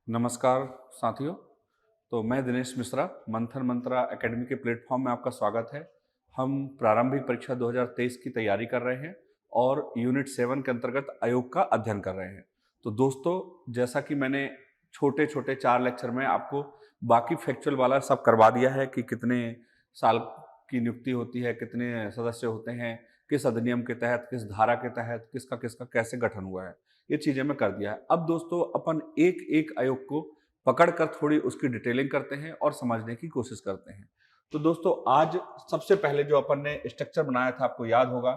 नमस्कार साथियों। तो मैं दिनेश मिश्रा, मंथन मंत्रा एकेडमी के प्लेटफॉर्म में आपका स्वागत है। हम प्रारंभिक परीक्षा 2023 की तैयारी कर रहे हैं और यूनिट 7 के अंतर्गत आयोग का अध्ययन कर रहे हैं। तो दोस्तों, जैसा कि मैंने छोटे छोटे 4 लेक्चर में आपको बाकी फैक्चुअल वाला सब करवा दिया है कि कितने साल की नियुक्ति होती है, कितने सदस्य होते हैं, किस अधिनियम के तहत, किस धारा के तहत, किसका किसका कैसे गठन हुआ है, ये चीजें मैं कर दिया है। अब दोस्तों, अपन एक एक आयोग को पकड़कर थोड़ी उसकी डिटेलिंग करते हैं और समझने की कोशिश करते हैं। तो दोस्तों, आज सबसे पहले जो अपन ने स्ट्रक्चर बनाया था, आपको याद होगा,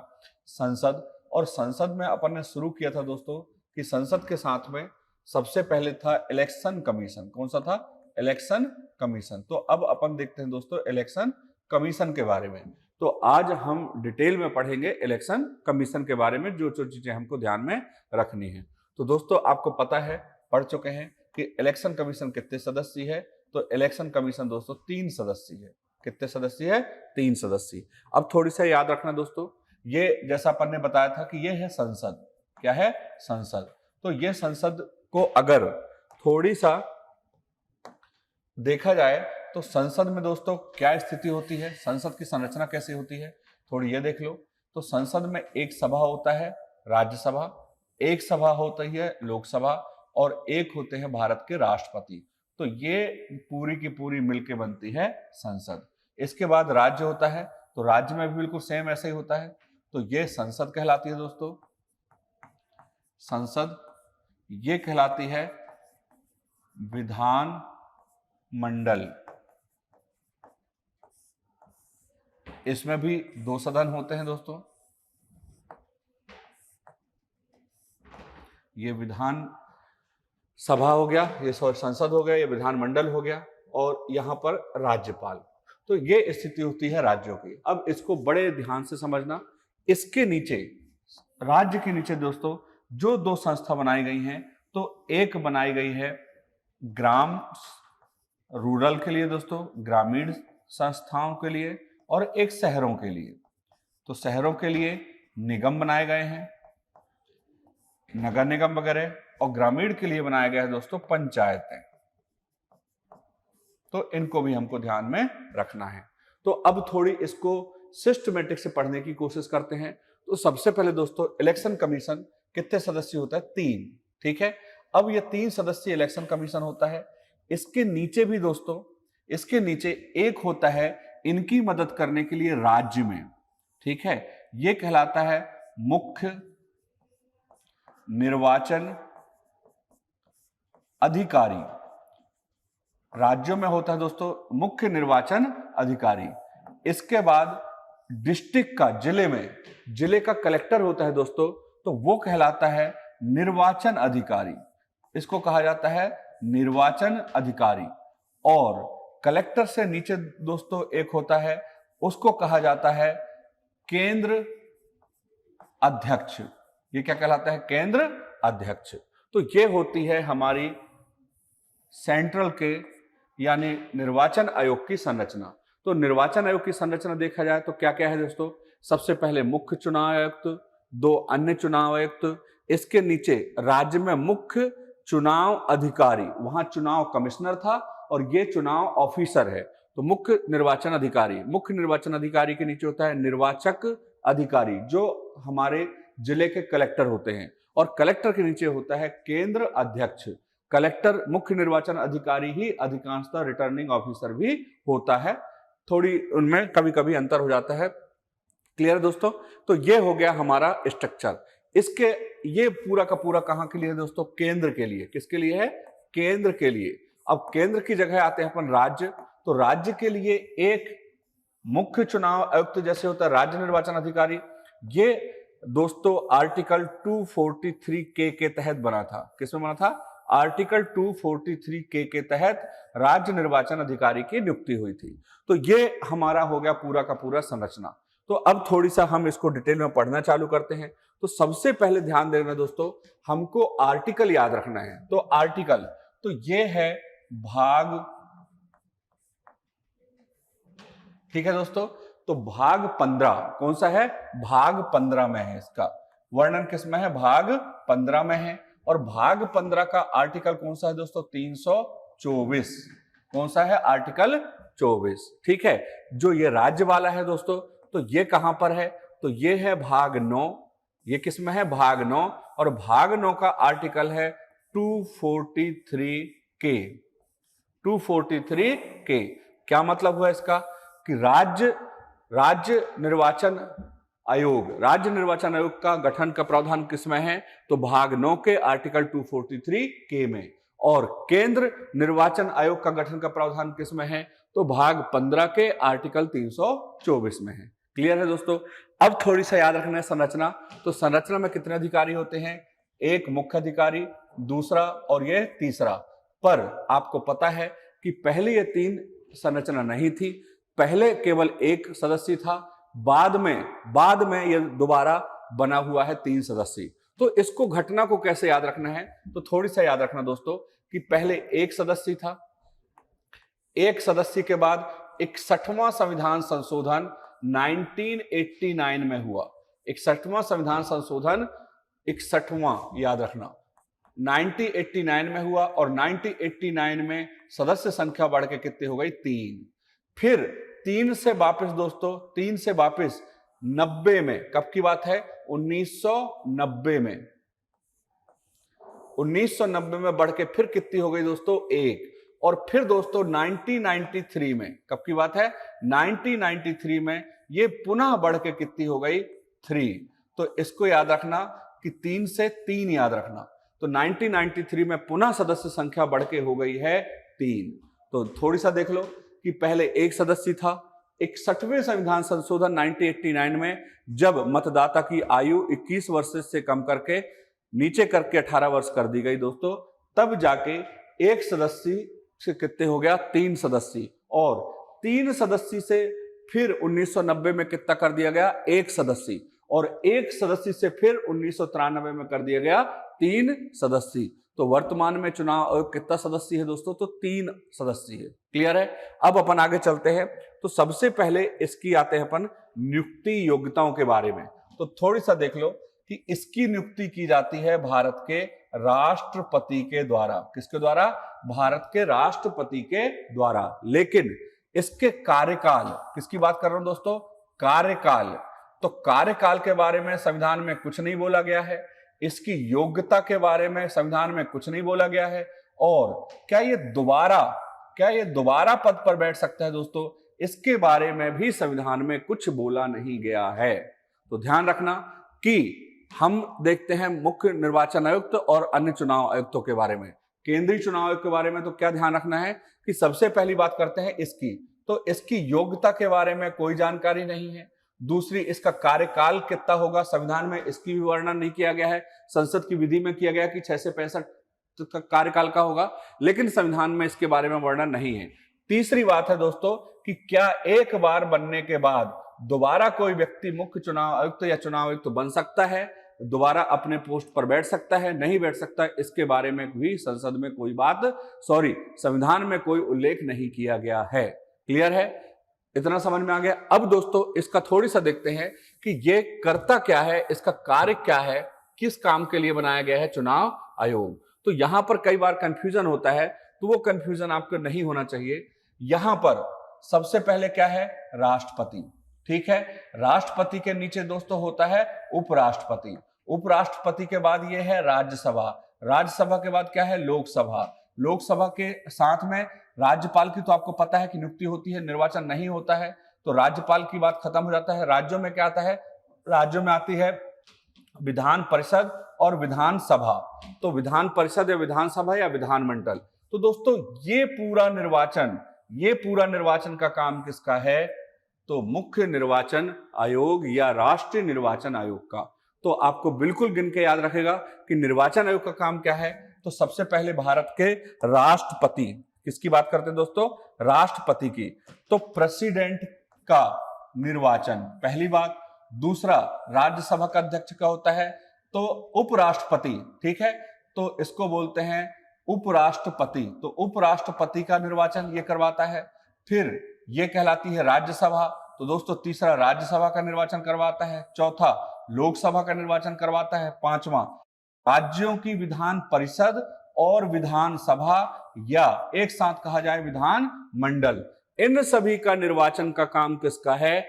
संसद। और संसद में अपन ने शुरू किया था दोस्तों कि संसद के साथ में सबसे पहले था इलेक्शन कमीशन। कौन सा था? Election commission. तो अब अपन देखते हैं दोस्तों इलेक्शन कमीशन के बारे में। तो आज हम डिटेल में पढ़ेंगे इलेक्शन कमीशन के बारे में, जो जो चीजें हमको ध्यान में रखनी है। तो दोस्तों, आपको पता है, पढ़ चुके हैं कि इलेक्शन कमीशन कितने सदस्य है। तो इलेक्शन कमीशन दोस्तों 3 सदस्य है। कितने सदस्य है? 3 सदस्य। अब थोड़ी सा याद रखना दोस्तों, ये जैसा अपन ने बताया था कि ये है संसद। क्या है? संसद। तो ये संसद को अगर थोड़ी सा देखा जाए तो संसद में दोस्तों क्या स्थिति होती है, संसद की संरचना कैसी होती है, थोड़ी ये देख लो। तो संसद में एक सभा होता है राज्यसभा, एक सभा होती है लोकसभा, और एक होते हैं भारत के राष्ट्रपति। तो ये पूरी की पूरी मिलके बनती है संसद। इसके बाद राज्य होता है, तो राज्य में भी बिल्कुल सेम ऐसा ही होता है। तो ये संसद कहलाती है दोस्तों, संसद। ये कहलाती है विधान मंडल। इसमें भी 2 सदन होते हैं दोस्तों। ये विधान सभा हो गया, ये संसद हो गया, ये विधानमंडल हो गया, और यहां पर राज्यपाल। तो ये स्थिति होती है राज्यों की। अब इसको बड़े ध्यान से समझना। इसके नीचे, राज्य के नीचे दोस्तों, जो 2 संस्था बनाई गई हैं, तो एक बनाई गई है ग्राम रूरल के लिए दोस्तों, ग्रामीण संस्थाओं के लिए, और एक शहरों के लिए। तो शहरों के लिए निगम बनाए गए हैं, नगर निगम वगैरह, और ग्रामीण के लिए बनाया गया है दोस्तों पंचायतें। तो इनको भी हमको ध्यान में रखना है। तो अब थोड़ी इसको सिस्टमेटिक से पढ़ने की कोशिश करते हैं। तो सबसे पहले दोस्तों, इलेक्शन कमीशन कितने सदस्य होता है? 3। ठीक है। अब ये 3 सदस्यीय इलेक्शन कमीशन होता है। इसके नीचे भी दोस्तों, इसके नीचे एक होता है इनकी मदद करने के लिए राज्य में। ठीक है। ये कहलाता है मुख्य निर्वाचन अधिकारी। राज्यों में होता है दोस्तों मुख्य निर्वाचन अधिकारी। इसके बाद डिस्ट्रिक्ट का, जिले में, जिले का कलेक्टर होता है दोस्तों, तो वो कहलाता है निर्वाचन अधिकारी। इसको कहा जाता है निर्वाचन अधिकारी। और कलेक्टर से नीचे दोस्तों एक होता है, उसको कहा जाता है केंद्र अध्यक्ष। ये क्या कहलाता है? केंद्र अध्यक्ष। तो ये होती है हमारी सेंट्रल के यानी निर्वाचन आयोग की संरचना। तो निर्वाचन आयोग की संरचना देखा जाए तो क्या क्या है दोस्तों? सबसे पहले मुख्य चुनाव आयुक्त, 2 अन्य चुनाव आयुक्त, इसके नीचे राज्य में मुख्य चुनाव अधिकारी, वहां चुनाव कमिश्नर था और ये चुनाव ऑफिसर है। तो मुख्य निर्वाचन अधिकारी, मुख्य निर्वाचन अधिकारी के नीचे होता है निर्वाचक अधिकारी, जो हमारे जिले के कलेक्टर होते हैं, और कलेक्टर के नीचे होता है केंद्र अध्यक्ष। कलेक्टर मुख्य निर्वाचन अधिकारी ही अधिकांशतः रिटर्निंग ऑफिसर भी होता है, थोड़ी उनमें कभी कभी अंतर हो जाता है। क्लियर दोस्तों? तो ये हो गया हमारा स्ट्रक्चर। इसके ये पूरा का पूरा कहां के लिए है दोस्तों? केंद्र के लिए। किसके लिए है? केंद्र के लिए। अब केंद्र की जगह आते हैं अपन राज्य। तो राज्य के लिए एक मुख्य चुनाव आयुक्त जैसे होता है राज्य निर्वाचन अधिकारी। ये दोस्तों आर्टिकल 243 के तहत बना था। किसमें बना था? आर्टिकल 243 के तहत राज्य निर्वाचन अधिकारी की नियुक्ति हुई थी। तो ये हमारा हो गया पूरा का पूरा संरचना। तो अब थोड़ी सा हम इसको डिटेल में पढ़ना चालू करते हैं। तो सबसे पहले ध्यान देना दोस्तों, हमको आर्टिकल याद रखना है। तो आर्टिकल, तो ये है भाग। ठीक है दोस्तों। तो भाग 15 कौन सा है? भाग 15 में है। इसका वर्णन किसमें है? भाग 15 में है। और भाग 15 का आर्टिकल कौन सा है दोस्तों? 324। कौन सा है? आर्टिकल 24। ठीक है। जो ये राज्य वाला है दोस्तों, तो ये कहां पर है? तो ये है भाग 9। ये किसमें है? भाग 9। और भाग 9 का आर्टिकल है 243 के। 243 के क्या मतलब हुआ इसका? कि राज्य निर्वाचन आयोग का गठन का प्रावधान किसमें है? तो भाग 9 के आर्टिकल 243 के में। और केंद्र निर्वाचन आयोग का गठन का प्रावधान किसमें है? तो भाग 15 के आर्टिकल 324 में है। क्लियर है दोस्तों? अब थोड़ी सा याद रखना है संरचना। तो संरचना में कितने अधिकारी होते हैं? एक मुख्य अधिकारी, दूसरा और ये तीसरा। पर आपको पता है कि पहले ये 3 संरचना नहीं थी, पहले केवल एक सदस्य था, बाद में ये दोबारा बना हुआ है 3 सदस्य। तो इसको घटना को कैसे याद रखना है? तो थोड़ी सा याद रखना दोस्तों कि पहले एक सदस्य था, एक सदस्य के बाद 61वां संविधान संशोधन 1989 में हुआ। 61वां संविधान संशोधन 61वां याद रखना 1989 में हुआ। और 1989 में सदस्य संख्या बढ़ के कितनी हो गई? 3। फिर 3 से वापस दोस्तों, 3 से वापस 90 में, कब की बात है? 1990 में। 1990 में बढ़ के फिर कितनी हो गई दोस्तों? 1। और फिर दोस्तों 1993 में, कब की बात है? 1993 में ये पुनः बढ़ के कितनी हो गई? 3। तो इसको याद रखना कि 3 से 3 याद रखना। तो 1993 में पुनः सदस्य संख्या बढ़ के हो गई है 3। तो थोड़ी सा देख लो कि पहले एक सदस्य था। 61वें संविधान संशोधन 1989 में जब मतदाता की आयु 21 वर्ष से कम करके नीचे करके 18 वर्ष कर दी गई दोस्तों, तब जाके एक सदस्य से कितने हो गया? 3 सदस्य। और 3 सदस्य से फिर 1990 में कितना कर दिया गया? 1 सदस्य। और 1 सदस्य से फिर 1993 में कर दिया गया 3 सदस्य। तो वर्तमान में चुनाव आयोग कितना सदस्य है दोस्तों? तो 3 सदस्य है। क्लियर है? अब अपन आगे चलते हैं। तो सबसे पहले इसकी आते हैं अपन नियुक्ति योग्यताओं के बारे में। तो थोड़ी सा देख लो कि इसकी नियुक्ति की जाती है भारत के राष्ट्रपति के द्वारा। किसके द्वारा? भारत के राष्ट्रपति के द्वारा। लेकिन इसके कार्यकाल, किसकी बात कर रहा हूं दोस्तों? कार्यकाल। तो कार्यकाल के बारे में संविधान में कुछ नहीं बोला गया है। इसकी योग्यता के बारे में संविधान में कुछ नहीं बोला गया है। और क्या ये दोबारा पद पर बैठ सकता है दोस्तों? इसके बारे में भी संविधान में कुछ बोला नहीं गया है। तो ध्यान रखना कि हम देखते हैं मुख्य निर्वाचन आयुक्त और अन्य चुनाव आयुक्तों के बारे में। केंद्रीय चुनाव आयोग के बारे में तो क्या ध्यान रखना है कि सबसे पहली बात करते हैं इसकी। तो इसकी योग्यता के बारे में कोई जानकारी नहीं है। दूसरी, इसका कार्यकाल कितना होगा? संविधान में इसकी भी वर्णन नहीं किया गया है। संसद की विधि में किया गया कि 6 से 65 का कार्यकाल का होगा, लेकिन संविधान में इसके बारे में वर्णन नहीं है। तीसरी बात है दोस्तों कि क्या एक बार बनने के बाद दोबारा कोई व्यक्ति मुख्य चुनाव आयुक्त या चुनाव आयुक्त बन सकता है? दोबारा अपने पोस्ट पर बैठ सकता है? नहीं बैठ सकता? इसके बारे में भी संसद में कोई संविधान में कोई उल्लेख नहीं किया गया है। क्लियर है? इतना समझ में आ गया? अब दोस्तों इसका थोड़ी सा देखते हैं कि ये करता क्या है, इसका कार्य क्या है, किस काम के लिए बनाया गया है चुनाव आयोग। तो यहां पर कई बार कंफ्यूजन होता है, तो वो कंफ्यूजन आपको नहीं होना चाहिए। यहां पर सबसे पहले क्या है? राष्ट्रपति। ठीक है। राष्ट्रपति के नीचे दोस्तों होता है उपराष्ट्रपति। उपराष्ट्रपति के बाद ये है राज्यसभा। राज्यसभा के बाद क्या है? लोकसभा। लोकसभा के साथ में राज्यपाल की तो आपको पता है कि नियुक्ति होती है, निर्वाचन नहीं होता है। तो राज्यपाल की बात खत्म हो जाता है। राज्यों में क्या आता है? राज्यों में आती है विधान परिषद और विधानसभा। तो विधान परिषद या विधानसभा या विधानमंडल। तो दोस्तों ये पूरा निर्वाचन का काम किसका है? तो मुख्य निर्वाचन आयोग या राष्ट्रीय निर्वाचन आयोग का। तो आपको बिल्कुल गिन के याद रखेगा कि निर्वाचन आयोग का काम क्या है। तो सबसे पहले भारत के राष्ट्रपति, किसकी बात करते हैं दोस्तों? राष्ट्रपति की। तो प्रेसिडेंट का निर्वाचन पहली बात। दूसरा, राज्यसभा का अध्यक्ष का होता है तो उपराष्ट्रपति। ठीक है, तो इसको बोलते हैं उपराष्ट्रपति। तो उपराष्ट्रपति का निर्वाचन ये करवाता है। फिर ये कहलाती है राज्यसभा। तो दोस्तों तीसरा, राज्यसभा का निर्वाचन करवाता है। चौथा, लोकसभा का निर्वाचन करवाता है। पांचवा, राज्यों की विधान परिषद और विधानसभा, या एक साथ कहा जाए विधान मंडल, इन सभी का निर्वाचन का काम किसका है?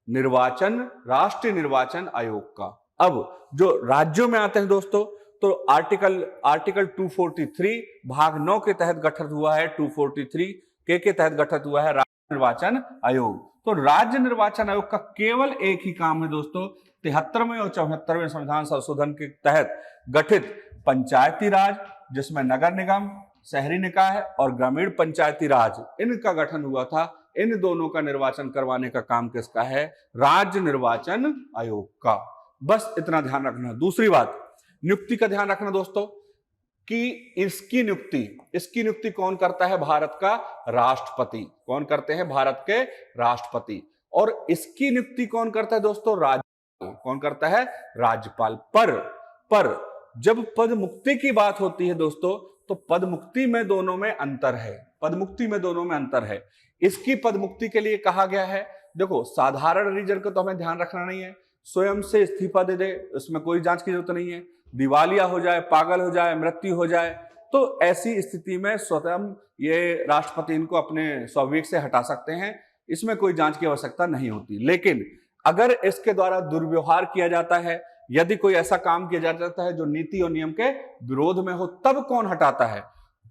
निर्वाचन, राष्ट्रीय निर्वाचन आयोग का। अब जो राज्यों में आते हैं दोस्तों, तो आर्टिकल 243 भाग 9 के तहत गठित हुआ है, 243 के तहत गठित हुआ है राज्य निर्वाचन आयोग। तो राज्य निर्वाचन आयोग का केवल एक ही काम है दोस्तों, 73वें और 74वें संविधान संशोधन के तहत गठित पंचायती राज, जिसमें नगर निगम, शहरी निकाय और ग्रामीण पंचायती राज, इनका गठन हुआ था, इन दोनों का निर्वाचन करवाने का काम किसका है? राज्य निर्वाचन आयोग का। बस इतना ध्यान रखना। दूसरी बात, नियुक्ति का ध्यान रखना दोस्तों, कि इसकी नियुक्ति कौन करता है? भारत का राष्ट्रपति। कौन करते हैं? भारत के राष्ट्रपति। और इसकी नियुक्ति कौन करता है दोस्तों? राज्यपाल। कौन करता है? राज्यपाल। पर जब पद मुक्ति की बात होती है दोस्तों, तो पद मुक्ति में दोनों में अंतर है। पद मुक्ति में दोनों में अंतर है। इसकी पद मुक्ति के लिए कहा गया है, देखो साधारण रीजन को तो हमें ध्यान रखना नहीं है, स्वयं से इस्तीफा दे दे, इसमें कोई जांच की जरूरत नहीं है। दिवालिया हो जाए, पागल हो जाए, मृत्यु हो जाए, तो ऐसी स्थिति में स्वयं ये राष्ट्रपति इनको अपने स्वविवेक से हटा सकते हैं, इसमें कोई जांच की आवश्यकता नहीं होती। लेकिन अगर इसके द्वारा दुर्व्यवहार किया जाता है, यदि कोई ऐसा काम किया जाता है जो नीति और नियम के विरोध में हो, तब कौन हटाता है?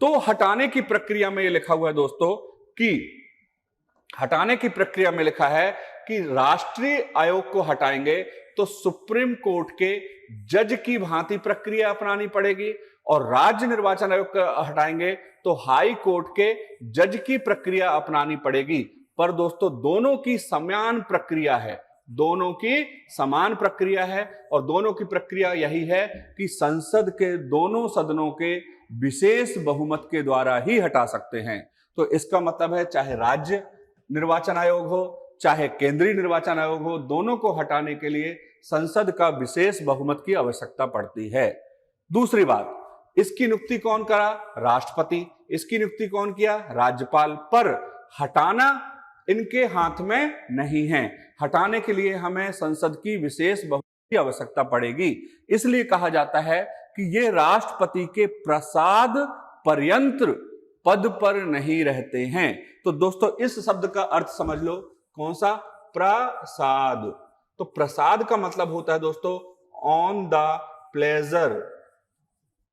तो हटाने की प्रक्रिया में ये लिखा हुआ है दोस्तों कि हटाने की प्रक्रिया में लिखा है कि राष्ट्रीय आयोग को हटाएंगे तो सुप्रीम कोर्ट के जज की भांति प्रक्रिया अपनानी पड़ेगी, और राज्य निर्वाचन आयोग को हटाएंगे तो हाई कोर्ट के जज की प्रक्रिया अपनानी पड़ेगी। पर दोस्तों दोनों की समान प्रक्रिया है, दोनों की समान प्रक्रिया है, और दोनों की प्रक्रिया यही है कि संसद के दोनों सदनों के विशेष बहुमत के द्वारा ही हटा सकते हैं। तो इसका मतलब है चाहे राज्य निर्वाचन आयोग हो चाहे केंद्रीय निर्वाचन आयोग हो, दोनों को हटाने के लिए संसद का विशेष बहुमत की आवश्यकता पड़ती है। दूसरी बात, इसकी नियुक्ति कौन करा? राष्ट्रपति। इसकी नियुक्ति कौन किया? राज्यपाल। पर हटाना इनके हाथ में नहीं है, हटाने के लिए हमें संसद की विशेष बहुमत की आवश्यकता पड़ेगी। इसलिए कहा जाता है कि ये राष्ट्रपति के प्रसाद पर्यंत पद पर नहीं रहते हैं। तो दोस्तों इस शब्द का अर्थ समझ लो, कौन सा? प्रसाद। तो प्रसाद का मतलब होता है दोस्तों on the pleasure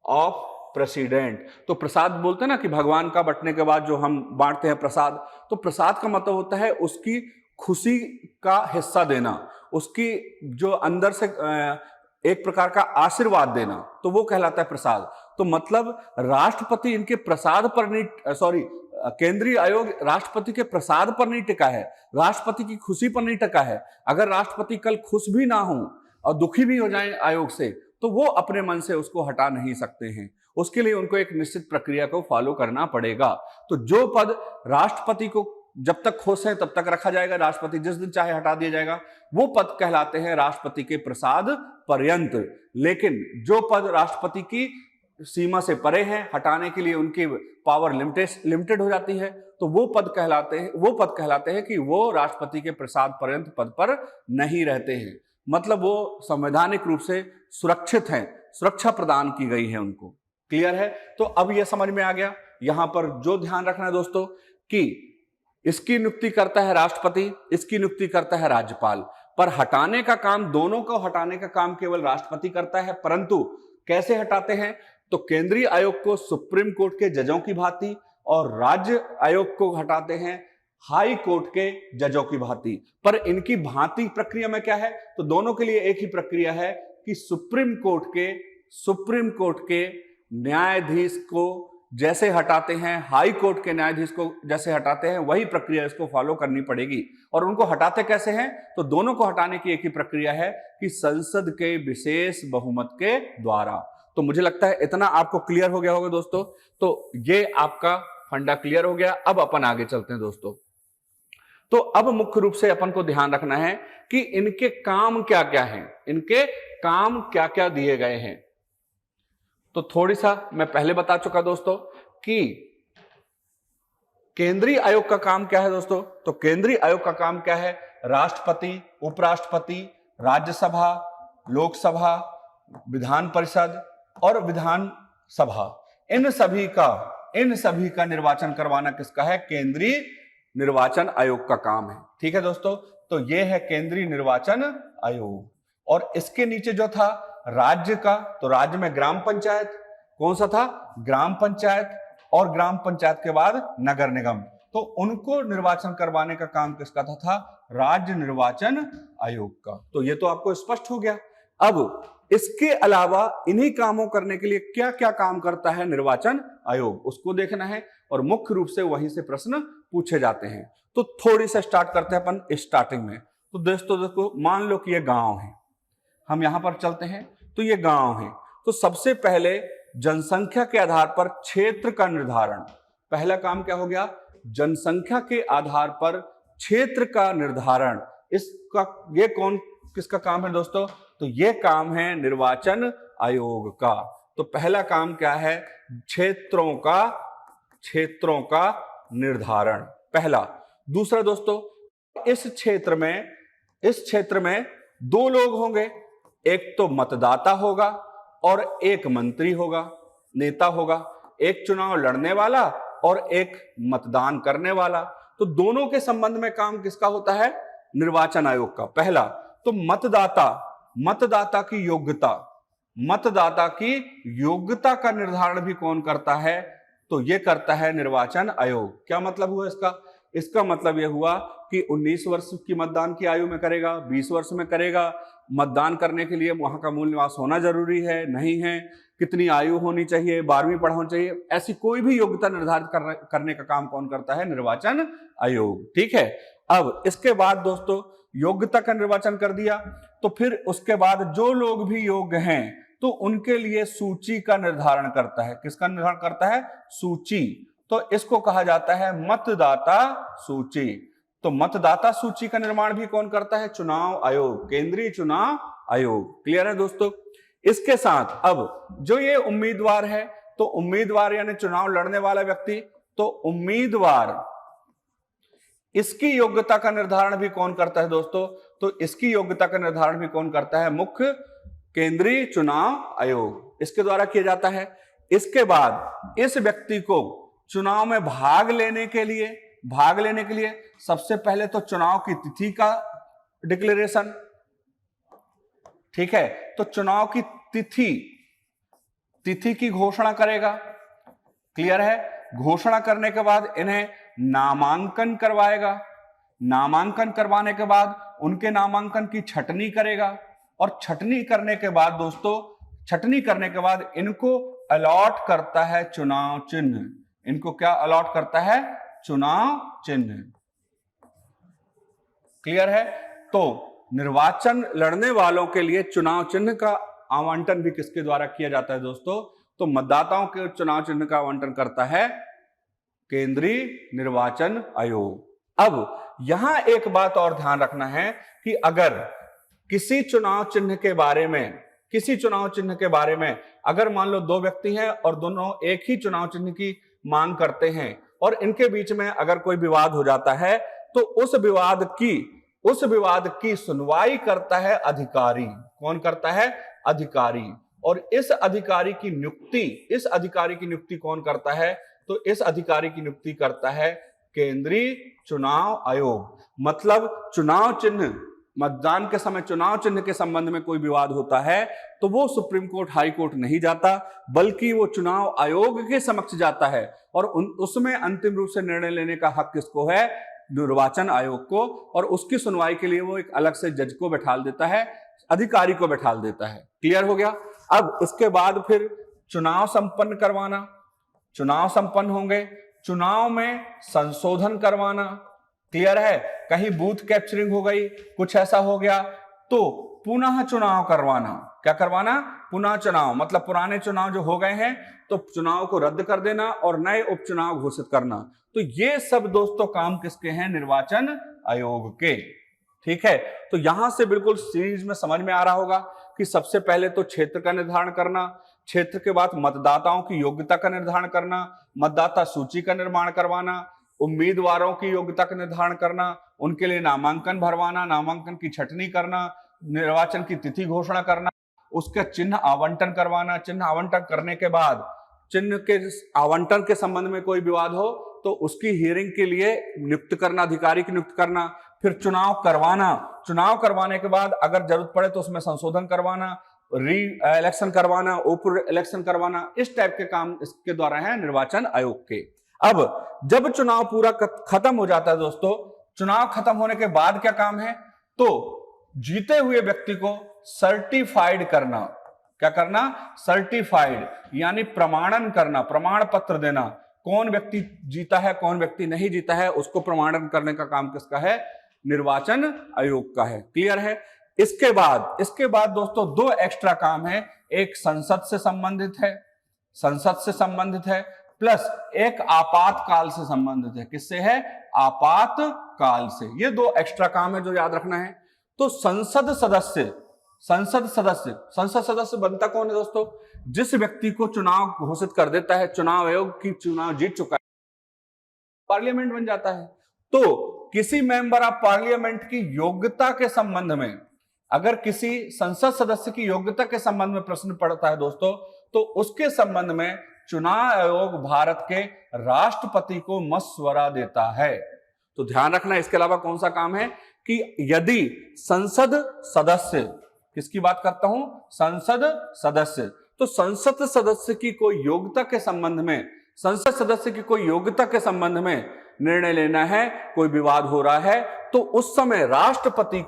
of president. तो प्रसाद बोलते हैं ना कि भगवान का बंटने के बाद जो हम बांटते हैं प्रसाद, तो प्रसाद का मतलब होता है उसकी खुशी का हिस्सा देना, उसकी जो अंदर से एक प्रकार का आशीर्वाद देना, तो वो कहलाता है प्रसाद। तो मतलब राष्ट्रपति इनके प्रसाद पर नहीं, सॉरी, केंद्रीय आयोग राष्ट्रपति के प्रसाद पर नहीं टिका है, राष्ट्रपति की खुशी पर नहीं टिका है। अगर राष्ट्रपति कल खुश भी ना हो और दुखी भी हो जाए आयोग से, तो वो अपने मन से उसको हटा नहीं सकते हैं, उसके लिए उनको एक निश्चित प्रक्रिया को फॉलो करना पड़ेगा। तो जो पद राष्ट्रपति को जब तक खुश है तब तक रखा जाएगा, राष्ट्रपति जिस दिन चाहे हटा दिया जाएगा, वो पद कहलाते हैं राष्ट्रपति के प्रसाद पर्यंत। लेकिन जो पद राष्ट्रपति की सीमा से परे हैं, हटाने के लिए उनकी पावर लिमिटेड हो जाती है, तो वो पद कहलाते हैं कि वो राष्ट्रपति के प्रसाद पर्यंत पद पर नहीं रहते हैं। मतलब वो संवैधानिक रूप से सुरक्षित हैं, सुरक्षा प्रदान की गई है उनको। क्लियर है? तो अब यह समझ में आ गया। यहां पर जो ध्यान रखना है दोस्तों कि इसकी नियुक्ति करता है राष्ट्रपति, इसकी नियुक्ति करता है राज्यपाल, पर हटाने का काम, दोनों को हटाने का काम केवल राष्ट्रपति करता है। परंतु कैसे हटाते हैं? तो केंद्रीय आयोग को सुप्रीम कोर्ट के जजों की भांति और राज्य आयोग को हटाते हैं हाई कोर्ट के जजों की भांति। पर इनकी भांति प्रक्रिया में क्या है? तो दोनों के लिए एक ही प्रक्रिया है कि सुप्रीम कोर्ट के न्यायाधीश को जैसे हटाते हैं, हाई कोर्ट के न्यायाधीश को जैसे हटाते हैं, वही प्रक्रिया इसको फॉलो करनी पड़ेगी। और उनको हटाते कैसे हैं? तो दोनों को हटाने की एक ही प्रक्रिया है कि संसद के विशेष बहुमत के द्वारा। तो मुझे लगता है इतना आपको क्लियर हो गया होगा दोस्तों। तो ये आपका फंडा क्लियर हो गया। अब अपन आगे चलते हैं दोस्तों। तो अब मुख्य रूप से अपन को ध्यान रखना है कि इनके काम क्या क्या हैं, इनके काम क्या क्या दिए गए हैं। तो थोड़ी सा मैं पहले बता चुका दोस्तों कि केंद्रीय आयोग का काम क्या है दोस्तों। तो केंद्रीय आयोग का काम क्या है? राष्ट्रपति, उपराष्ट्रपति, राज्यसभा, लोकसभा, विधान परिषद, और विधानसभा, इन सभी का निर्वाचन करवाना किसका है? केंद्रीय निर्वाचन आयोग का काम है। ठीक है दोस्तों, तो ये है केंद्रीय निर्वाचन आयोग। और इसके नीचे जो था राज्य का, तो राज्य में ग्राम पंचायत, कौन सा था? ग्राम पंचायत, और ग्राम पंचायत के बाद नगर निगम, तो उनको निर्वाचन करवाने का काम किसका था? राज्य निर्वाचन आयोग का। तो ये तो आपको स्पष्ट हो गया। अब इसके अलावा इन्हीं कामों करने के लिए क्या क्या काम करता है निर्वाचन आयोग, उसको देखना है, और मुख्य रूप से वहीं से प्रश्न पूछे जाते हैं। तो थोड़ी सा स्टार्ट करते हैं अपन स्टार्टिंग में। तो दोस्तों देखो, मान लो कि ये गांव है, हम यहां पर चलते हैं, तो ये गांव है। तो सबसे पहले जनसंख्या के आधार पर क्षेत्र का निर्धारण, पहला काम क्या हो गया? जनसंख्या के आधार पर क्षेत्र का निर्धारण। इसका ये किसका काम है दोस्तों? तो ये काम है निर्वाचन आयोग का। तो पहला काम क्या है? क्षेत्रों का निर्धारण, पहला। दूसरा दोस्तों, इस क्षेत्र में दो लोग होंगे, एक तो मतदाता होगा और एक मंत्री होगा, नेता होगा, एक चुनाव लड़ने वाला और एक मतदान करने वाला। तो दोनों के संबंध में काम किसका होता है? निर्वाचन आयोग का। पहला तो मतदाता की योग्यता का निर्धारण भी कौन करता है? तो यह करता है निर्वाचन आयोग। क्या मतलब हुआ इसका? इसका मतलब यह हुआ कि 19 वर्ष की मतदान की आयु में करेगा, 20 वर्ष में करेगा, मतदान करने के लिए वहां का मूल निवास होना जरूरी है, नहीं है, कितनी आयु होनी चाहिए, 12वीं पढ़ा होना चाहिए, ऐसी कोई भी योग्यता निर्धारित करने का काम कौन करता है? निर्वाचन आयोग। ठीक है। अब इसके बाद दोस्तों योग्यता का निर्वाचन कर दिया, तो फिर उसके बाद जो लोग भी योग्य हैं तो उनके लिए सूची का निर्धारण करता है। किसका निर्धारण करता है? सूची। तो इसको कहा जाता है मतदाता सूची। तो मतदाता सूची का निर्माण भी कौन करता है? चुनाव आयोग, केंद्रीय चुनाव आयोग। क्लियर है दोस्तों? इसके साथ अब जो ये उम्मीदवार है, तो उम्मीदवार यानी चुनाव लड़ने वाला व्यक्ति, तो उम्मीदवार, इसकी योग्यता का निर्धारण भी कौन करता है दोस्तों? तो इसकी योग्यता का निर्धारण भी कौन करता है? मुख्य केंद्रीय चुनाव आयोग, इसके द्वारा किया जाता है। इसके बाद इस व्यक्ति को चुनाव में भाग लेने के लिए सबसे पहले तो चुनाव की तिथि का डिक्लेरेशन, ठीक है, तो चुनाव की तिथि की घोषणा करेगा। क्लियर है? घोषणा करने के बाद इन्हें नामांकन करवाएगा। नामांकन करवाने के बाद उनके नामांकन की छटनी करेगा, और छटनी करने के बाद दोस्तों, इनको अलॉट करता है चुनाव चिन्ह। इनको क्या अलॉट करता है? चुनाव चिन्ह। क्लियर है? तो निर्वाचन लड़ने वालों के लिए चुनाव चिन्ह का आवंटन भी किसके द्वारा किया जाता है दोस्तों? तो मतदाताओं के चुनाव चिन्ह का आवंटन करता है केंद्रीय निर्वाचन आयोग। अब यहां एक बात और ध्यान रखना है कि अगर किसी चुनाव चिन्ह के बारे में अगर मान लो दो व्यक्ति हैं और दोनों एक ही चुनाव चिन्ह की मांग करते हैं और इनके बीच में अगर कोई विवाद हो जाता है, तो उस विवाद की सुनवाई करता है अधिकारी। कौन करता है? अधिकारी। और इस अधिकारी की नियुक्ति कौन करता है? तो इस अधिकारी की नियुक्ति करता है केंद्रीय चुनाव आयोग। मतलब चुनाव चिन्ह, मतदान के समय चुनाव चिन्ह के संबंध में कोई विवाद होता है तो वो सुप्रीम कोर्ट, हाई कोर्ट नहीं जाता, बल्कि वो चुनाव आयोग के समक्ष जाता है, और उसमें अंतिम रूप से निर्णय लेने का हक किसको है? निर्वाचन आयोग को। और उसकी सुनवाई के लिए वो एक अलग से जज को बैठाल देता है, अधिकारी को बैठाल देता है। क्लियर हो गया? अब इसके बाद फिर चुनाव संपन्न होंगे, चुनाव में संशोधन करवाना। क्लियर है? कहीं बूथ कैप्चरिंग हो गई, कुछ ऐसा हो गया, तो पुनः चुनाव करवाना। क्या करवाना? पुनः चुनाव। मतलब पुराने चुनाव जो हो गए हैं तो चुनाव को रद्द कर देना और नए उपचुनाव घोषित करना। तो ये सब दोस्तों काम किसके हैं? निर्वाचन आयोग के। ठीक है? तो यहां से बिल्कुल सीरीज में समझ में आ रहा होगा कि सबसे पहले तो क्षेत्र का निर्धारण करना, क्षेत्र के बाद मतदाताओं की योग्यता का निर्धारण करना, मतदाता सूची का निर्माण करवाना, उम्मीदवारों की योग्यता का निर्धारण करना, उनके लिए नामांकन भरवाना, नामांकन की छटनी करना, निर्वाचन की तिथि घोषणा करना, उसका चिन्ह आवंटन करवाना, चिन्ह आवंटन करने के बाद चिन्ह के आवंटन के संबंध में कोई विवाद हो तो उसकी हियरिंग के लिए नियुक्त करना, अधिकारी की नियुक्त करना, फिर चुनाव करवाना, चुनाव करवाने के बाद अगर जरूरत पड़े तो उसमें संशोधन करवाना, री इलेक्शन करवाना, उप इलेक्शन करवाना, इस टाइप के काम इसके द्वारा है निर्वाचन आयोग के। अब जब चुनाव पूरा खत्म हो जाता है दोस्तों, चुनाव खत्म होने के बाद क्या काम है, तो जीते हुए व्यक्ति को सर्टिफाइड करना, क्या करना, सर्टिफाइड यानी प्रमाणन करना, प्रमाण पत्र देना, कौन व्यक्ति जीता है कौन व्यक्ति नहीं जीता है उसको प्रमाणन करने का काम किसका है, निर्वाचन आयोग का है। क्लियर है। इसके बाद दोस्तों दो एक्स्ट्रा काम है, एक संसद से संबंधित है, संसद से संबंधित है, प्लस एक आपातकाल से संबंधित है। किससे है, आपातकाल से। ये दो एक्स्ट्रा काम है जो याद रखना है। तो संसद सदस्य बनता कौन है दोस्तों, जिस व्यक्ति को चुनाव घोषित कर देता है चुनाव आयोग की चुनाव जीत चुका है, पार्लियामेंट बन जाता है। तो किसी मेंबर ऑफ पार्लियामेंट की योग्यता के संबंध में, अगर किसी संसद सदस्य की योग्यता के संबंध में प्रश्न पड़ता है दोस्तों, तो उसके संबंध में चुनाव आयोग भारत के राष्ट्रपति को मशवरा देता है। तो ध्यान रखना, इसके अलावा कौन सा काम है कि यदि संसद सदस्य, किसकी बात करता हूं, संसद सदस्य, तो संसद सदस्य की कोई योग्यता के संबंध में, संसद सदस्य की कोई योग्यता के संबंध में निर्णय लेना है, कोई विवाद हो रहा है, तो उस समय राष्ट्रपति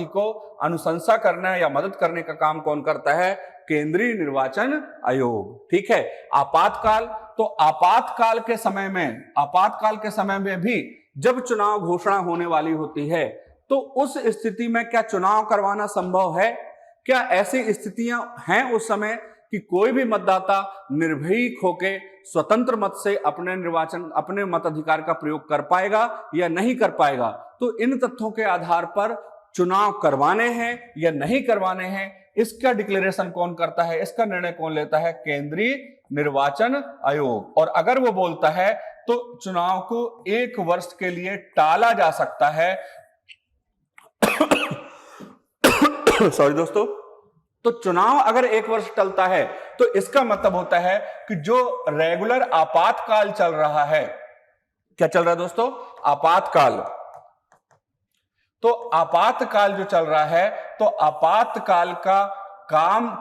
को अनुशंसा करना या मदद करने का काम कौन करता है, केंद्रीय निर्वाचन आयोग। ठीक है। आपातकाल, तो आपातकाल के समय में भी जब चुनाव घोषणा होने वाली होती है तो उस स्थिति में क्या चुनाव करवाना संभव है, क्या ऐसी स्थितियां हैं उस समय कि कोई भी मतदाता निर्भीक होकर स्वतंत्र मत से अपने मताधिकार का प्रयोग कर पाएगा या नहीं कर पाएगा। तो इन तथ्यों के आधार पर चुनाव करवाने हैं या नहीं करवाने हैं, इसका डिक्लेरेशन कौन करता है, इसका निर्णय कौन लेता है, केंद्रीय निर्वाचन आयोग। और अगर वो बोलता है तो चुनाव को 1 वर्ष के लिए टाला जा सकता है सॉरी दोस्तों, तो चुनाव अगर 1 वर्ष टलता है तो इसका मतलब होता है कि जो रेगुलर आपातकाल चल रहा है, क्या चल रहा है दोस्तों, आपातकाल, तो आपातकाल जो चल रहा है, तो आपातकाल का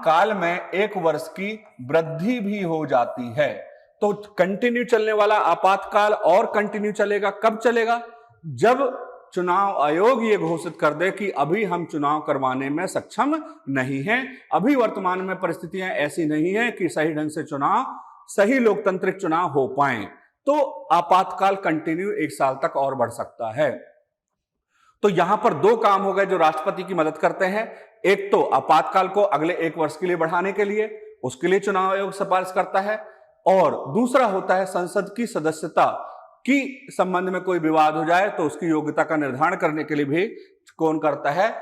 काल में 1 वर्ष की वृद्धि भी हो जाती है। तो कंटिन्यू चलने वाला आपातकाल और कंटिन्यू चलेगा, कब चलेगा, जब चुनाव आयोग ये घोषित कर दे कि अभी हम चुनाव करवाने में सक्षम नहीं हैं, अभी वर्तमान में परिस्थितियां ऐसी नहीं है कि सही ढंग से सही लोकतांत्रिक चुनाव हो पाए, तो आपातकाल कंटिन्यू 1 साल तक और बढ़ सकता है। तो यहां पर 2 काम हो गए जो राष्ट्रपति की मदद करते हैं। एक तो आपातकाल को अगले 1 वर्ष के लिए बढ़ाने के लिए, उसके लिए चुनाव आयोग सिफारिश करता है, और दूसरा होता है संसद की सदस्यता की संबंध में कोई विवाद हो जाए तो उसकी योग्यता का निर्धारण करने के लिए भी कौन करता है,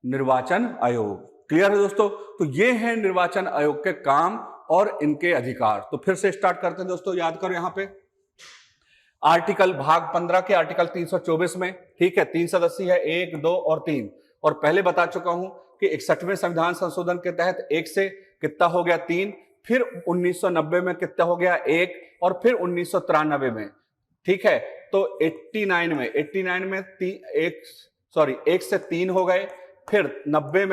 निर्वाचन आयोग। क्लियर है दोस्तों। तो ये है निर्वाचन आयोग के काम और इनके अधिकार। तो फिर से स्टार्ट करते हैं दोस्तों, याद करो यहां पे आर्टिकल भाग 15 के आर्टिकल 324 में, ठीक है, 3 सदस्य है, 1, 2 और 3, और पहले बता चुका हूं कि 61वें संविधान संशोधन के तहत 1 से कितना हो गया 3, फिर 1990 में कितना हो गया 1, और फिर 1993 में, ठीक है, तो 89 में 1 से 3 हो गए, फिर 90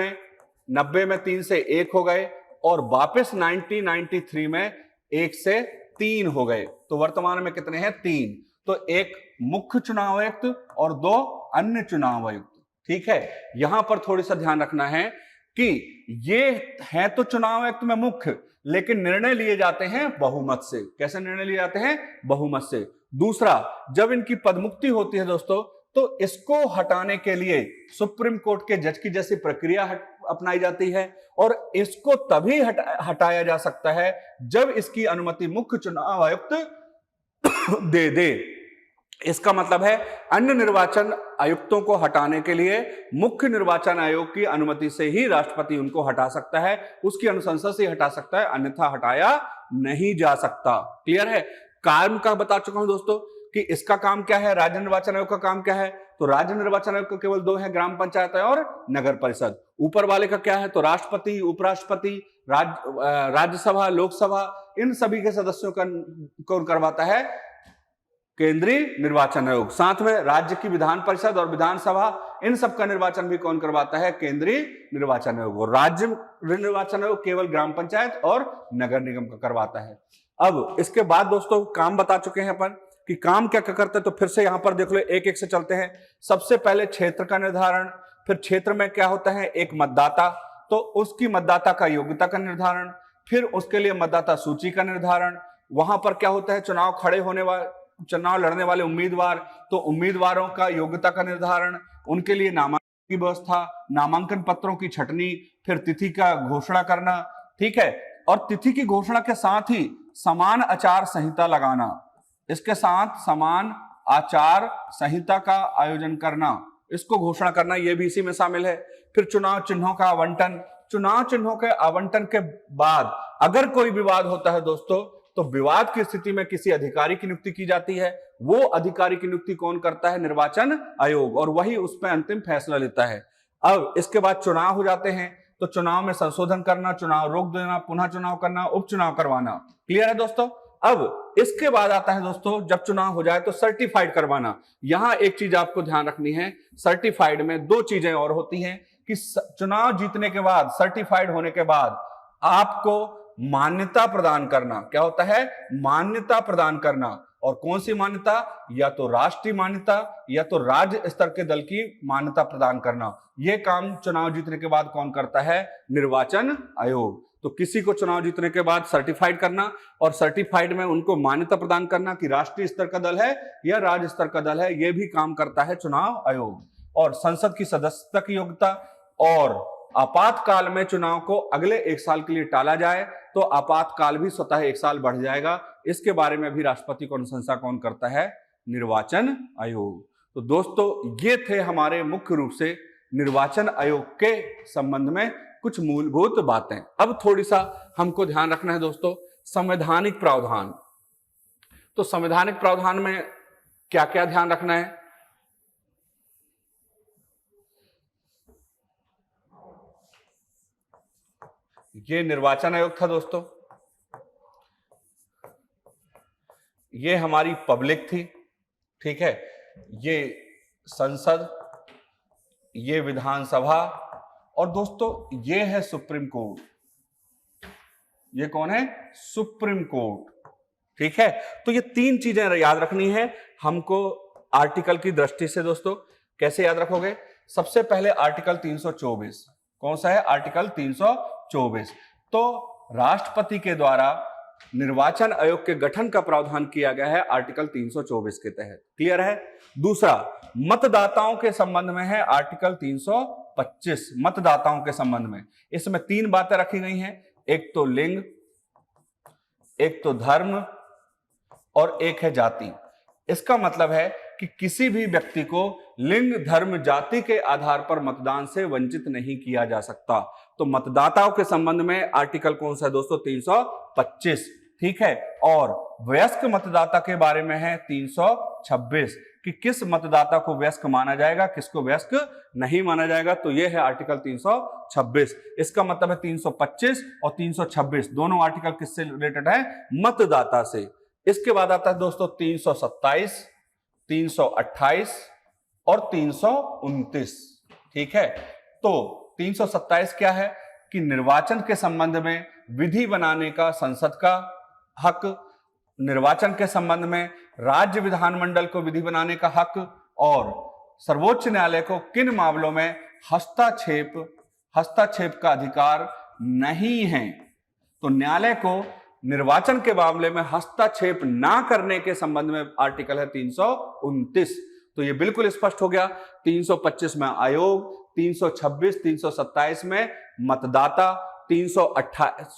में 3 से 1 हो गए, और वापस 1993 में 1 से 3 हो गए। तो वर्तमान में कितने हैं, 3। तो एक मुख्य चुनाव आयुक्त और 2 अन्य चुनाव आयुक्त। ठीक है, यहां पर थोड़ी सा ध्यान रखना है कि ये है तो चुनाव आयुक्त में मुख्य, लेकिन निर्णय लिए जाते हैं बहुमत से। कैसे निर्णय लिए जाते हैं, बहुमत से। दूसरा, जब इनकी पदमुक्ति होती है दोस्तों, तो इसको हटाने के लिए सुप्रीम कोर्ट के जज की जैसी प्रक्रिया अपनाई जाती है, और इसको तभी हटाया जा सकता है जब इसकी अनुमति मुख्य चुनाव आयुक्त दे। इसका मतलब है अन्य निर्वाचन आयुक्तों को हटाने के लिए मुख्य निर्वाचन आयोग की अनुमति से ही राष्ट्रपति उनको हटा सकता है, उसकी अनुशंसा से हटा सकता है, अन्यथा हटाया नहीं जा सकता। क्लियर है। काम का बता चुका हूं दोस्तों कि इसका काम क्या है, राज्य निर्वाचन आयोग का काम क्या है, तो राज्य निर्वाचन आयोग का केवल 2 है, ग्राम पंचायत और नगर परिषद। ऊपर वाले का क्या है, तो राष्ट्रपति, उपराष्ट्रपति, राज्यसभा, लोकसभा, इन सभी के सदस्यों का कौन करवाता है, केंद्रीय निर्वाचन आयोग। साथ में राज्य की विधान परिषद और विधानसभा, इन सब का निर्वाचन भी कौन करवाता है, केंद्रीय निर्वाचन आयोग। और राज्य निर्वाचन आयोग केवल ग्राम पंचायत और नगर निगम का करवाता है। अब इसके बाद दोस्तों काम बता चुके हैं अपन कि काम क्या क्या करते हैं, तो फिर से यहां पर देख लो, एक एक से चलते हैं। सबसे पहले क्षेत्र का निर्धारण, फिर क्षेत्र में क्या होता है, एक मतदाता, तो उसकी मतदाता का योग्यता का निर्धारण, फिर उसके लिए मतदाता सूची का निर्धारण, वहां पर क्या होता है, चुनाव लड़ने वाले उम्मीदवार, तो उम्मीदवारों का योग्यता का निर्धारण, उनके लिए नामांकन की व्यवस्था, नामांकन पत्रों की छटनी, फिर तिथि का घोषणा करना, ठीक है। और तिथि की घोषणा के साथ ही समान आचार संहिता लगाना, इसके साथ समान आचार संहिता का आयोजन करना, इसको घोषणा करना, यह भी इसी में शामिल है। फिर चुनाव चिन्हों का आवंटन, चुनाव चिन्हों के आवंटन के बाद अगर कोई विवाद होता है दोस्तों, तो विवाद की स्थिति में किसी अधिकारी की नियुक्ति की जाती है। वो अधिकारी की नियुक्ति कौन करता है, निर्वाचन आयोग, और वही उस पर अंतिम फैसला लेता है। अब इसके बाद चुनाव हो जाते हैं, तो चुनाव में संशोधन करना, चुनाव रोक देना, पुनः चुनाव करना, उपचुनाव करवाना। क्लियर है दोस्तों। अब इसके बाद आता है दोस्तों, जब चुनाव हो जाए तो सर्टिफाइड करवाना। यहां एक चीज आपको ध्यान रखनी है, सर्टिफाइड में 2 चीजें और होती हैं कि चुनाव जीतने के बाद, सर्टिफाइड होने के बाद आपको मान्यता प्रदान करना। क्या होता है, मान्यता प्रदान करना। और कौन सी मान्यता, या तो राष्ट्रीय मान्यता या तो राज्य स्तर के दल की मान्यता प्रदान करना। यह काम चुनाव जीतने के बाद कौन करता है, निर्वाचन आयोग। तो किसी को चुनाव जीतने के बाद सर्टिफाइड करना, और सर्टिफाइड में उनको मान्यता प्रदान करना कि राष्ट्रीय स्तर का दल है या राज्य स्तर का दल है, यह भी काम करता है चुनाव आयोग। और संसद की सदस्यता की योग्यता, और आपातकाल में चुनाव को अगले 1 साल के लिए टाला जाए तो आपातकाल भी स्वतः 1 साल बढ़ जाएगा। इसके बारे में भी राष्ट्रपति को अनुशंसा कौन करता है, निर्वाचन आयोग। तो दोस्तों ये थे हमारे मुख्य रूप से निर्वाचन आयोग के संबंध में कुछ मूलभूत बातें। अब थोड़ी सा हमको ध्यान रखना है दोस्तों, संवैधानिक प्रावधान। तो संवैधानिक प्रावधान में क्या क्या ध्यान रखना है, ये निर्वाचन आयोग था दोस्तों, ये हमारी पब्लिक थी, ठीक है, ये संसद, ये विधानसभा, और दोस्तों ये है सुप्रीम कोर्ट। ये कौन है, सुप्रीम कोर्ट, ठीक है। तो ये 3 चीजें याद रखनी है हमको आर्टिकल की दृष्टि से। दोस्तों कैसे याद रखोगे, सबसे पहले आर्टिकल 324, कौन सा है, आर्टिकल 324। तो राष्ट्रपति के द्वारा निर्वाचन आयोग के गठन का प्रावधान किया गया है आर्टिकल 324 के तहत। क्लियर है। दूसरा मतदाताओं के संबंध में है आर्टिकल 325, मतदाताओं के संबंध में। इसमें 3 बातें रखी गई हैं, एक तो लिंग, एक तो धर्म, और एक है जाति। इसका मतलब है कि किसी भी व्यक्ति को लिंग, धर्म, जाति के आधार पर मतदान से वंचित नहीं किया जा सकता। तो मतदाताओं के संबंध में आर्टिकल कौन सा है दोस्तों, 325, ठीक है। और वयस्क मतदाता के बारे में है 326 कि किस मतदाता को वयस्क माना जाएगा, किसको वयस्क नहीं माना जाएगा। तो यह है आर्टिकल 326। इसका मतलब है 325 और 326 दोनों आर्टिकल किससे रिलेटेड है, मतदाता से। इसके बाद आता है दोस्तों 327, 328 और 329, ठीक है। तो 327 क्या है कि निर्वाचन के संबंध में विधि बनाने का संसद का हक, निर्वाचन के संबंध में राज्य विधानमंडल को विधि बनाने का हक, और सर्वोच्च न्यायालय को किन मामलों में हस्तक्षेप का अधिकार नहीं है। तो न्यायालय को निर्वाचन के मामले में हस्तक्षेप ना करने के संबंध में आर्टिकल है 329। तो ये बिल्कुल स्पष्ट हो गया। 325 में आयोग, 326, 327 में मतदाता, 325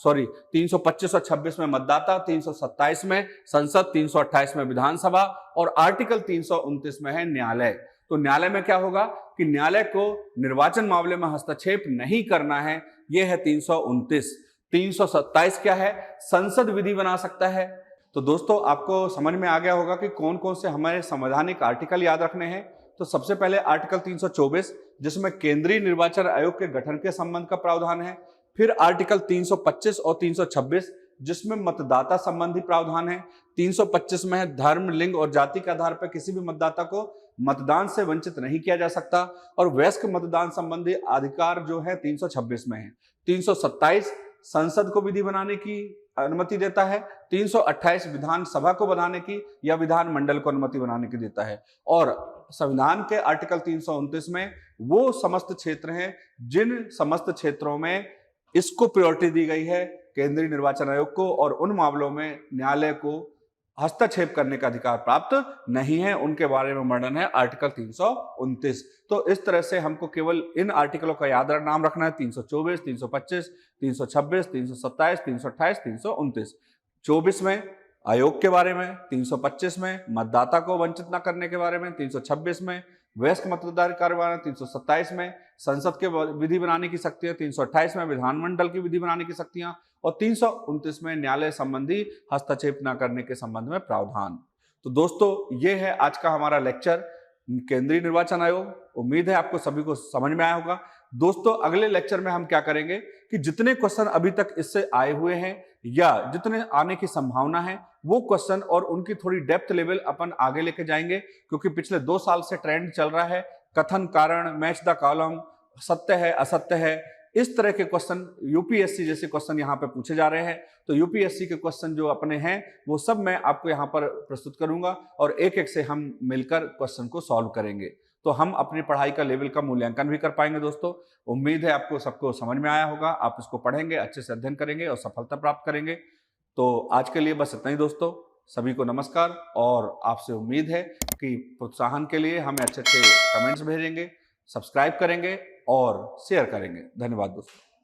और 26 में मतदाता, 327 में संसद, 328 में विधानसभा, और आर्टिकल 329 में है न्यायालय। तो न्यायालय में क्या होगा कि न्यायालय को निर्वाचन मामले में हस्तक्षेप नहीं करना है, यह है 329। 327 क्या है, संसद विधि बना सकता है। तो दोस्तों आपको समझ में आ गया होगा कि कौन कौन से हमारे संवैधानिक आर्टिकल याद रखने हैं। तो सबसे पहले आर्टिकल 324 जिसमें केंद्रीय निर्वाचन आयोग के गठन के संबंध का प्रावधान है। फिर आर्टिकल 325 और 326 जिसमें मतदाता संबंधी प्रावधान है। 325 में है धर्म, लिंग और जाति के आधार पर किसी भी मतदाता को मतदान से वंचित नहीं किया जा सकता। और वयस्क मतदान संबंधी अधिकार जो है 326 में है। 327 संसद को विधि बनाने की अनुमति देता है। 328 विधानसभा को बनाने की या विधानमंडल को अनुमति बनाने की देता है। और संविधान के आर्टिकल 329 में वो समस्त क्षेत्र हैं जिन समस्त क्षेत्रों में इसको प्रायोरिटी दी गई है केंद्रीय निर्वाचन आयोग को, और उन मामलों में न्यायालय को हस्तक्षेप करने का अधिकार प्राप्त नहीं है, उनके बारे में वर्णन है आर्टिकल 329। तो इस तरह से हमको केवल इन आर्टिकलों का नाम रखना है। 324, 325, 326, 327, 328, 329। 24 में आयोग के बारे में, 325 में मतदाता को वंचित न करने के बारे में, 326 में वयस्क मतदाधिकार के बारे में, 327 में संसद के विधि बनाने की शक्तियां, 328 में विधानमंडल की विधि बनाने की शक्तियां और 329 में न्यायालय संबंधी हस्तक्षेप न करने के संबंध में प्रावधान। तो दोस्तों ये है आज का हमारा लेक्चर केंद्रीय निर्वाचन आयोग। उम्मीद है आपको सभी को समझ में आया होगा। दोस्तों अगले लेक्चर में हम क्या करेंगे कि जितने क्वेश्चन अभी तक इससे आए हुए हैं या जितने आने की संभावना है वो क्वेश्चन और उनकी थोड़ी डेप्थ लेवल अपन आगे लेके जाएंगे, क्योंकि पिछले 2 साल से ट्रेंड चल रहा है कथन कारण, मैच द कॉलम, सत्य है असत्य है, इस तरह के क्वेश्चन यूपीएससी जैसे क्वेश्चन यहाँ पे पूछे जा रहे हैं। तो यूपीएससी के क्वेश्चन जो अपने हैं वो सब मैं आपको यहाँ पर प्रस्तुत करूंगा और एक एक से हम मिलकर क्वेश्चन को सॉल्व करेंगे, तो हम अपनी पढ़ाई का लेवल का मूल्यांकन भी कर पाएंगे। दोस्तों उम्मीद है आपको सबको समझ में आया होगा, आप इसको पढ़ेंगे, अच्छे से अध्ययन करेंगे और सफलता प्राप्त करेंगे। तो आज के लिए बस इतना ही दोस्तों, सभी को नमस्कार। और आपसे उम्मीद है कि प्रोत्साहन के लिए हमें अच्छे अच्छे कमेंट्स भेजेंगे, सब्सक्राइब करेंगे और शेयर करेंगे। धन्यवाद दोस्तों।